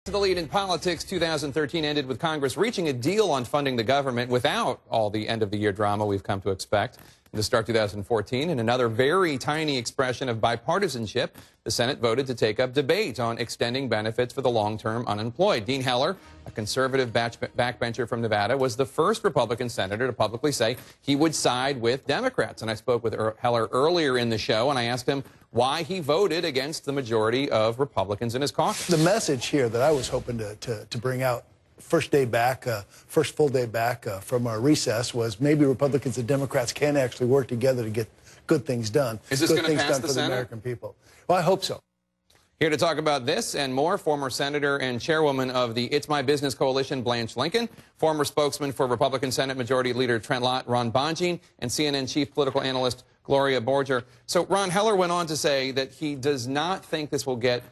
The lead in politics, 2013 ended with Congress reaching a deal on funding the government without all the end-of-the-year drama we've come to expect. To start 2014, in another very tiny expression of bipartisanship, the Senate voted to take up debate on extending benefits for the long-term unemployed. Dean Heller, a conservative backbencher from Nevada, was the first Republican senator to publicly say he would side with Democrats. And I spoke with Heller earlier in the show, and I asked him why he voted against the majority of Republicans in his caucus. The message here that I was hoping to bring out first full day back from our recess was maybe Republicans and Democrats can actually work together to get good things done. Is this going to pass for the Senate? American people. Well, I hope so. Here to talk about this and more, former Senator and Chairwoman of the It's My Business Coalition, Blanche Lincoln, former spokesman for Republican Senate Majority Leader Trent Lott, Ron Bonjean, and CNN chief political analyst Gloria Bonjean. So Ron, Heller went on to say that he does not think things will get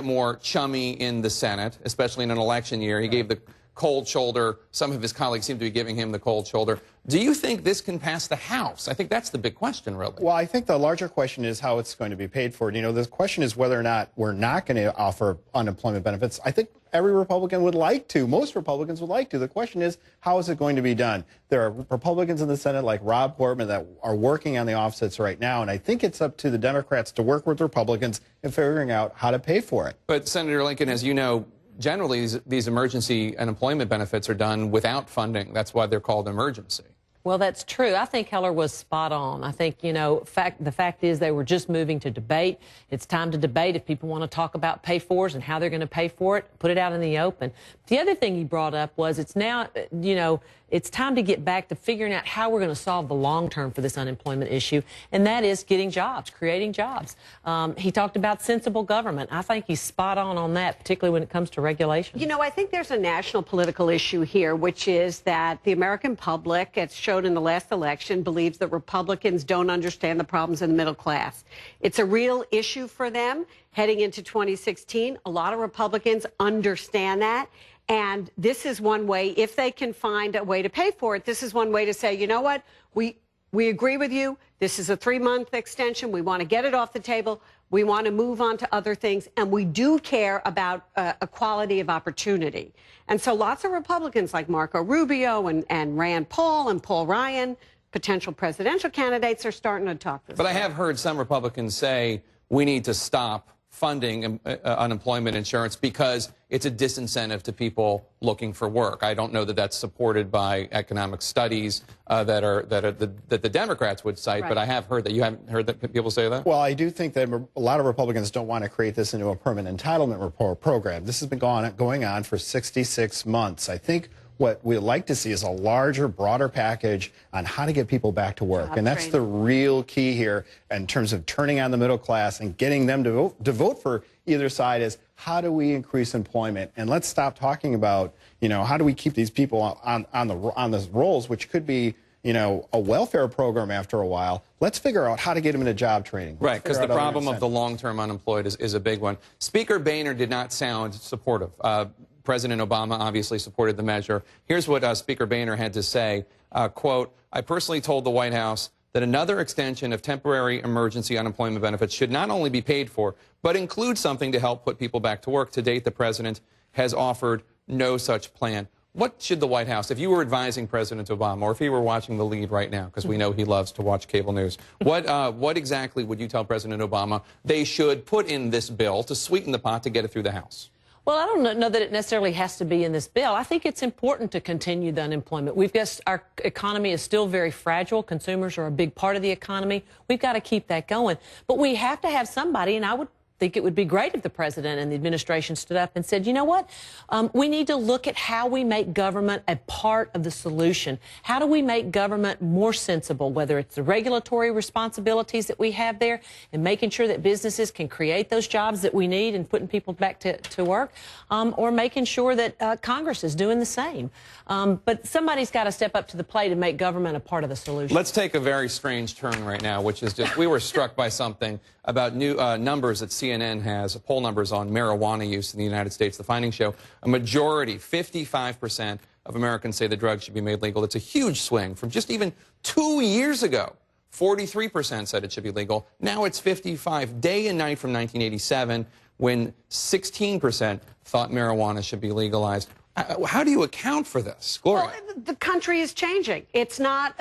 more chummy in the Senate, especially in an election year. He gave the cold shoulder. Some of his colleagues seem to be giving him the cold shoulder. Do you think this can pass the House? I think that's the big question, really. Well, I think the larger question is how it's going to be paid for. You know, the question is whether or not we're not going to offer unemployment benefits. I think every Republican would like to. Most Republicans would like to. The question is, how is it going to be done? There are Republicans in the Senate like Rob Portman that are working on the offsets right now, and I think it's up to the Democrats to work with Republicans in figuring out how to pay for it. But Senator Lincoln, as you know, generally these emergency unemployment benefits are done without funding. That's why they're called emergency. Well, that's true. I think Heller was spot on. I think, you know, the fact is they were just moving to debate. It's time to debate if people want to talk about pay-fors and how they're going to pay for it, put it out in the open. The other thing he brought up was it's now, you know, it's time to get back to figuring out how we're going to solve the long term for this unemployment issue, and that is getting jobs, creating jobs. He talked about sensible government. I think he's spot on that, particularly when it comes to regulation. You know, I think there's a national political issue here, which is that the American public, as showed in the last election, believes that Republicans don't understand the problems in the middle class. It's a real issue for them heading into 2016. A lot of Republicans understand that. And this is one way, if they can find a way to pay for it, this is one way to say, you know what, we agree with you. This is a 3-month extension. We want to get it off the table. We want to move on to other things. And we do care about equality of opportunity. And so lots of Republicans like Marco Rubio and Rand Paul and Paul Ryan, potential presidential candidates, are starting to talk this. But I have heard some Republicans say we need to stop funding unemployment insurance because it's a disincentive to people looking for work. I don't know that that's supported by economic studies that the Democrats would cite, right. But I have heard that. You haven't heard that people say that? Well, I do think that a lot of Republicans don't want to create this into a permanent entitlement program. This has been going on for 66 months. I think what we'd like to see is a larger, broader package on how to get people back to work. And that's the real key here in terms of turning on the middle class and getting them to vote for either side is how do we increase employment? And let's stop talking about, you know, how do we keep these people on the rolls, which could be, you know, a welfare program after a while. Let's figure out how to get them into job training. Right, because the problem of the long-term unemployed is a big one. Speaker Boehner did not sound supportive. President Obama obviously supported the measure. Here's what Speaker Boehner had to say, quote, "I personally told the White House that another extension of temporary emergency unemployment benefits should not only be paid for, but include something to help put people back to work. To date, the president has offered no such plan." What should the White House, if you were advising President Obama, or if he were watching the lead right now, because we know he loves to watch cable news, what exactly would you tell President Obama they should put in this bill to sweeten the pot to get it through the House? Well, I don't know that it necessarily has to be in this bill. I think it's important to continue the unemployment. Our economy is still very fragile. Consumers are a big part of the economy. We've got to keep that going. But we have to have somebody, and I would think it would be great if the president and the administration stood up and said, you know what, we need to look at how we make government a part of the solution. How do we make government more sensible, whether it's the regulatory responsibilities that we have there and making sure that businesses can create those jobs that we need and putting people back to work, or making sure that Congress is doing the same. But somebody's got to step up to the plate and make government a part of the solution. Let's take a very strange turn right now, which is just, we were struck by something about new numbers that CNN has, poll numbers on marijuana use in the United States. The findings show a majority, 55% of Americans say the drug should be made legal. It's a huge swing from just even 2 years ago. 43% said it should be legal. Now it's 55, day and night from 1987. when 16% thought marijuana should be legalized. How do you account for this, Gloria? Well, the country is changing. It's not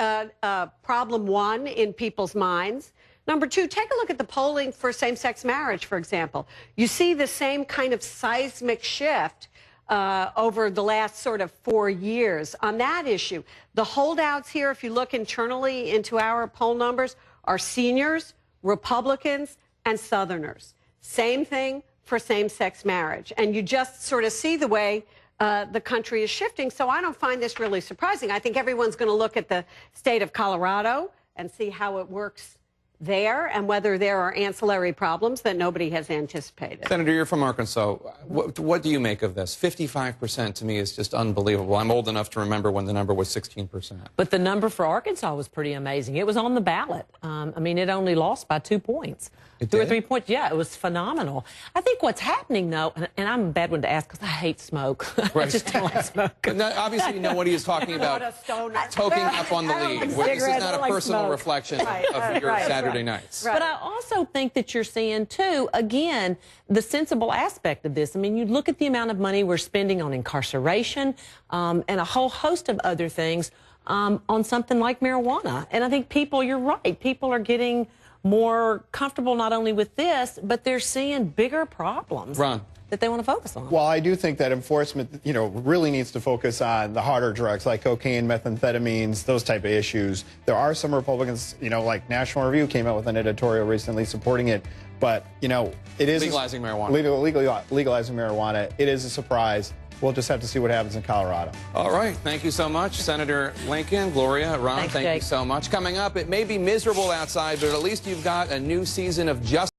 problem one in people's minds. Number two, take a look at the polling for same-sex marriage, for example. You see the same kind of seismic shift over the last sort of 4 years on that issue. The holdouts here, if you look internally into our poll numbers, are seniors, Republicans, and Southerners. Same thing for same-sex marriage. And you just sort of see the way the country is shifting. So I don't find this really surprising. I think everyone's going to look at the state of Colorado and see how it works there and whether there are ancillary problems that nobody has anticipated. Senator, you're from Arkansas. What do you make of this? 55% to me is just unbelievable. I'm old enough to remember when the number was 16%. But the number for Arkansas was pretty amazing. It was on the ballot. I mean, it only lost by 2 points. It 2 or did? 3 points. Yeah, it was phenomenal. I think what's happening, though, and I'm a bad one to ask because I hate smoke. I just don't like smoke. But obviously, nobody is talking about toking up on the lead. This is not a personal reflection of your Saturday nights. But I also think that you're seeing, too, again, the sensible aspect of this. I mean, you look at the amount of money we're spending on incarceration and a whole host of other things on something like marijuana. And I think people, you're right, people are getting more comfortable not only with this, but they're seeing bigger problems that they want to focus on. Well, I do think that enforcement, really needs to focus on the harder drugs like cocaine, methamphetamines, those type of issues. There are some Republicans, like National Review came out with an editorial recently supporting it. But, it is legalizing marijuana. Legalizing marijuana. It is a surprise. We'll just have to see what happens in Colorado. All right. Thank you so much, Senator Lincoln, Gloria, Ron. Thanks, thank Jake. you so much. Coming up, it may be miserable outside, but at least you've got a new season of Justice.